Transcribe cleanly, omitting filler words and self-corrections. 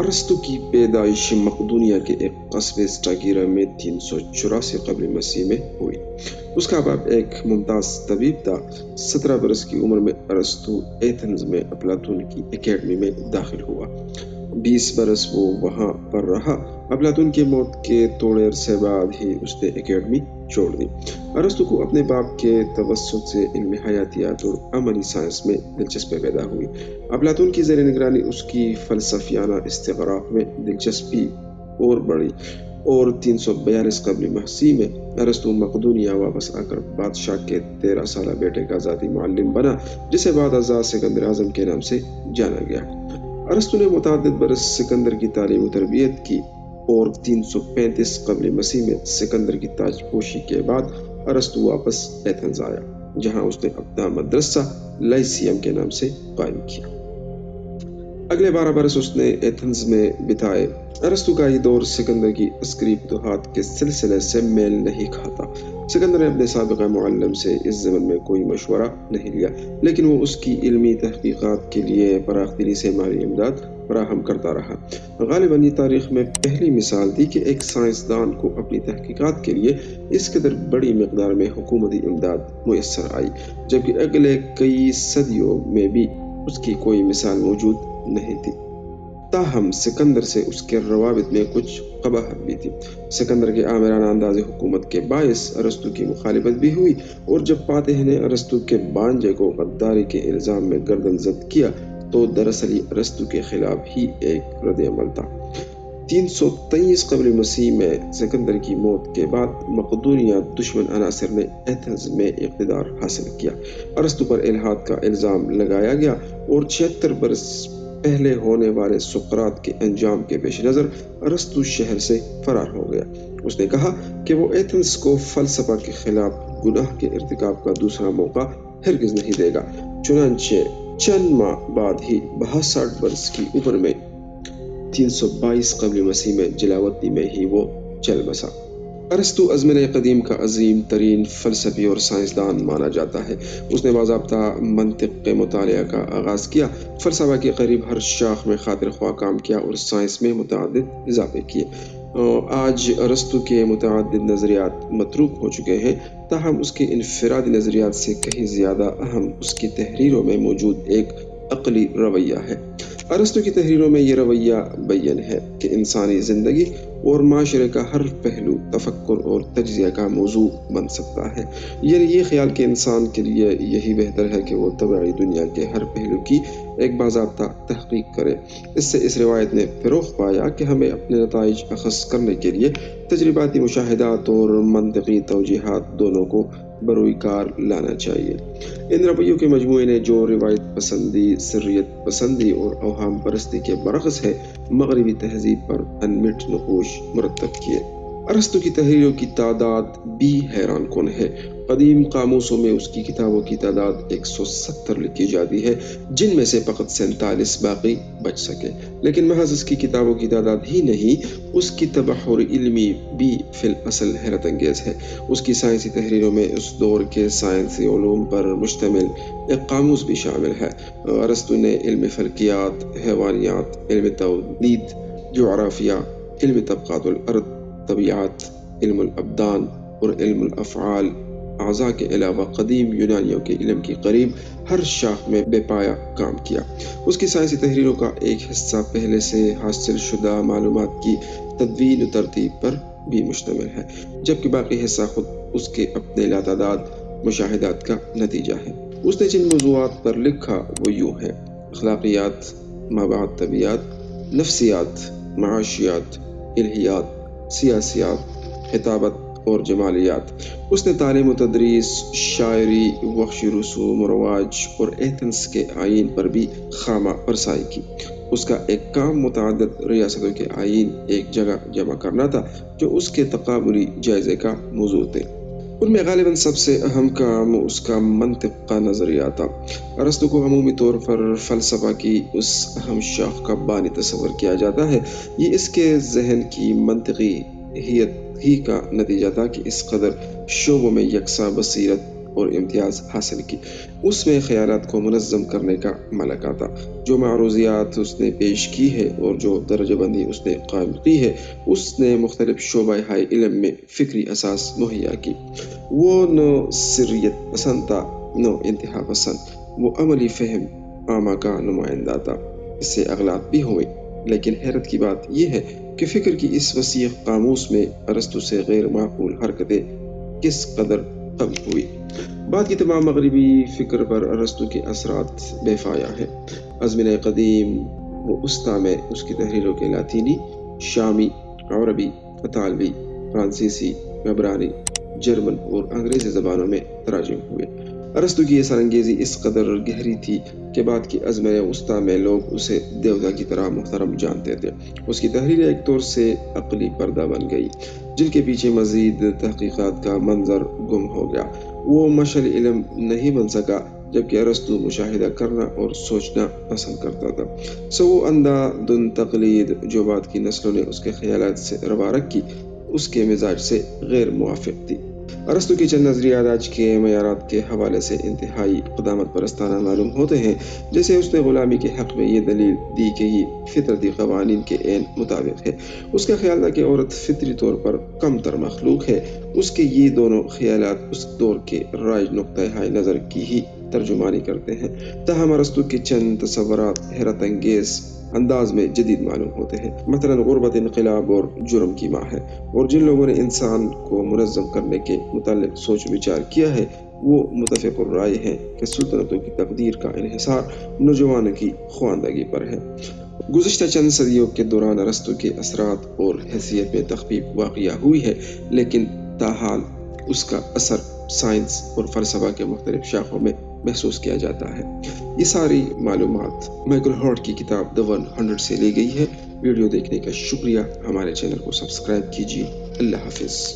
ارسطو کی پیدائش مقدونیہ کے ایک قصبے اسٹاگیرا میں 384 قبل مسیح میں ہوئی۔ اس کا باپ ایک ممتاز طبیب تھا۔ 17 برس کی عمر میں ارسطو ایتھنز میں افلاطون کی اکیڈمی میں داخل ہوا۔ 20 برس وہ وہاں پر رہا۔ افلاطون کی موت کے تھوڑے عرصے بعد ہی اس نے اکیڈمی چھوڑ دی۔ ارسطو کو اپنے باپ کے توسط سے علم حیاتیات اور عملی سائنس میں دلچسپی پیدا ہوئی۔ افلاطون کی زیر نگرانی اس کی فلسفیانہ استغراق میں دلچسپی اور بڑھی، اور 342 قبل مسیح میں ارسطو مقدونیہ واپس آ کر بادشاہ کے 13 سالہ بیٹے کا ذاتی معلم بنا، جسے بعد ازاں سکندر اعظم کے نام سے جانا گیا۔ ارسطو نے متعدد برس سکندر کی تعلیم و تربیت کی، اور 335 قبل مسیح میں سکندر کی تاج پوشی کے بعد ارسطو واپس ایتھنز آیا، جہاں اس نے اپنا مدرسہ لائسیم کے نام سے قائم کیا۔ اگلے 12 برس اس نے ایتھنز میں بتائے۔ ارسطو کا یہ دور سکندر کی عسکری فتوحات کے سلسلے سے میل نہیں کھاتا۔ سکندر نے اپنے سابقہ معلم سے اس ضمن میں کوئی مشورہ نہیں لیا، لیکن وہ اس کی علمی تحقیقات کے لیے فراخ دلی سے مالی امداد فراہم کرتا رہا۔ غالباً یہ تاریخ میں پہلی مثال تھی کہ ایک سائنسدان کو اپنی تحقیقات کے لیے اس قدر بڑی مقدار میں حکومتی امداد میسر آئی، جبکہ اگلے کئی صدیوں میں بھی اس کی کوئی مثال موجود نہیں تھی۔ تاہم سکندر سے اس کے روابط میں کچھ قباحت بھی تھی۔ سکندر کے آمرانہ انداز حکومت کے باعث ارسطو کی مخالفت بھی ہوئی، اور جب فاتح نے ارسطو کے بانجے کو غداری کے الزام میں گردن زد کیا تو دراصل یہ ارسطو کے خلاف ہی ایک رد عمل تھا۔ 323 قبل مسیح میں سکندر کی موت کے بعد مقدونیہ دشمن عناصر نے ایتھنز میں اقتدار حاصل کیا۔ ارسطو پر الحاد کا الزام لگایا گیا، اور 76 برس پہلے ہونے والے سقراط کے انجام کے پیش نظر ارسطو شہر سے فرار ہو گیا۔ اس نے کہا کہ وہ ایتھنز کو فلسفہ کے خلاف گناہ کے ارتکاب کا دوسرا موقع ہرگز نہیں دے گا۔ چنانچہ چند ماہ بعد ہی 62 برس کی عمر میں 322 قبل مسیح میں جلاوطنی میں ہی وہ چل بسا۔ ارسطو ازمنہ قدیم کا عظیم ترین فلسفی اور سائنسدان مانا جاتا ہے۔ اس نے باضابطہ منطق کے مطالعہ کا آغاز کیا، فلسفہ کے قریب ہر شاخ میں خاطر خواہ کام کیا، اور سائنس میں متعدد اضافے کیے۔ آج ارسطو کے متعدد نظریات متروک ہو چکے ہیں، تاہم اس کے انفرادی نظریات سے کہیں زیادہ اہم اس کی تحریروں میں موجود ایک عقلی رویہ ہے۔ ارسطو کی تحریروں میں یہ رویہ بیان ہے کہ انسانی زندگی اور معاشرے کا ہر پہلو تفکر اور تجزیہ کا موضوع بن سکتا ہے، یعنی یہ خیال کہ انسان کے لیے یہی بہتر ہے کہ وہ طبعی دنیا کے ہر پہلو کی ایک باضابطہ تحقیق کرے۔ اس سے اس روایت نے فروغ پایا کہ ہمیں اپنے نتائج اخذ کرنے کے لیے تجرباتی مشاہدات اور منطقی توجیہات دونوں کو بروئے کار لانا چاہیے۔ ان رویوں کے مجموعے نے جو روایت پسندی، سریت پسندی اور اوہام پرستی کے برعکس ہے، مغربی تہذیب پر انمٹ نقوش مرتب کیے۔ ارسطو کی تحریروں کی تعداد بھی حیران کن ہے۔ قدیم قاموسوں میں اس کی کتابوں کی تعداد 170 لکھی جاتی ہے، جن میں سے فقط 47 باقی بچ سکے۔ لیکن محض اس کی کتابوں کی تعداد ہی نہیں، اس کی تبحر علمی بھی فی الاصل حیرت انگیز ہے۔ اس کی سائنسی تحریروں میں اس دور کے سائنسی علوم پر مشتمل ایک قاموس بھی شامل ہے۔ ارسطو نے علم فلکیات، حیوانیات، علم تولید، جغرافیہ، علم طبقات الارض، طبیعت، علم الابدان اور علم الافعال اعضاء کے علاوہ قدیم یونانیوں کے علم کی قریب ہر شاخ میں بے پایا کام کیا۔ اس کی سائنسی تحریروں کا ایک حصہ پہلے سے حاصل شدہ معلومات کی تدوین و ترتیب پر بھی مشتمل ہے، جبکہ باقی حصہ خود اس کے اپنے لاتعداد مشاہدات کا نتیجہ ہے۔ اس نے جن موضوعات پر لکھا وہ یوں ہیں: اخلاقیات، مابعد طبیعت، نفسیات، معاشیات، الہیات، سیاسیات، خطابت اور جمالیات۔ اس نے تعلیم و تدریس، شاعری، وحشی رسوم و رواج اور ایتھنز کے آئین پر بھی خامہ پرسائی کی۔ اس کا ایک کام متعدد ریاستوں کے آئین ایک جگہ جمع کرنا تھا، جو اس کے تقابلی جائزے کا موضوع تھے۔ ان میں غالباً سب سے اہم کام اس کا منطق کا نظریہ تھا۔ ارسطو کو عمومی طور پر فلسفہ کی اس اہم شاخ کا بانی تصور کیا جاتا ہے۔ یہ اس کے ذہن کی منطقی ہی کا نتیجہ تھا کہ اس قدر شعبوں میں یکساں بصیرت اور امتیاز حاصل کی۔ اس میں خیالات کو منظم کرنے کا ملکہ تھا۔ جو معروضیات اس نے پیش کی ہے اور جو درجہ بندی اس نے قائم کی ہے، اس نے مختلف شعبۂ علم میں فکری اساس مہیا کی۔ وہ نو سریت پسند تھا، نو انتہا پسند۔ وہ عملی فہم عامہ کا نمائندہ تھا۔ اس سے اغلاط بھی ہوئے، لیکن حیرت کی بات یہ ہے کہ فکر کی اس وسیع قاموس میں ارسطو سے غیر معقول حرکتیں کس قدر کم ہوئی۔ بعد کی تمام مغربی فکر پر ارسطو کے اثرات بے پایا ہیں۔ ازمنہ قدیم و وسطیٰ میں اس کی تحریروں کے لاطینی، شامی، عربی، اطالوی، فرانسیسی، عبرانی، جرمن اور انگریزی زبانوں میں تراجم ہوئے۔ ارسطو کی یہ سرانگیزی اس قدر گہری تھی کہ بعد کی ازمنہ وسطیٰ میں لوگ اسے دیوتا کی طرح محترم جانتے تھے۔ اس کی تحریر ایک طور سے عقلی پردہ بن گئی، جن کے پیچھے مزید تحقیقات کا منظر گم ہو گیا۔ وہ مشعل علم نہیں بن سکا، جبکہ ارسطو مشاہدہ کرنا اور سوچنا پسند کرتا تھا۔ وہ اندھا دھند تقلید جو بعد کی نسلوں نے اس کے خیالات سے روارک کی، اس کے مزاج سے غیر موافق تھی۔ ارسطو کے چند نظریات آج کے معیارات کے حوالے سے انتہائی قدامت پرستانہ معلوم ہوتے ہیں، جیسے اس نے غلامی کے حق میں یہ دلیل دی کہ یہ فطرتی قوانین کے عین مطابق ہے۔ اس کا خیال تھا کہ عورت فطری طور پر کم تر مخلوق ہے۔ اس کے یہ دونوں خیالات اس دور کے رائج نقطۂ نظر کی ہی ترجمانی کرتے ہیں۔ تاہم ارسطو کے چند تصورات حیرت انگیز انداز میں جدید معلوم ہوتے ہیں۔ مثلا غربت انقلاب اور جرم کی ماں ہے، اور جن لوگوں نے انسان کو منظم کرنے کے متعلق سوچ وچار کیا ہے، وہ متفق الرائے ہیں کہ سلطنتوں کی تقدیر کا انحصار نوجوانوں کی خواندگی پر ہے۔ گزشتہ چند صدیوں کے دوران ارسطو کے اثرات اور حیثیت میں تخفیف واقع ہوئی ہے، لیکن تاحال اس کا اثر سائنس اور فلسفہ کے مختلف شاخوں میں محسوس کیا جاتا ہے۔ یہ ساری معلومات مائیکل ہارٹ کی کتاب The 100 سے لی گئی ہے۔ ویڈیو دیکھنے کا شکریہ۔ ہمارے چینل کو سبسکرائب کیجیے۔ اللہ حافظ۔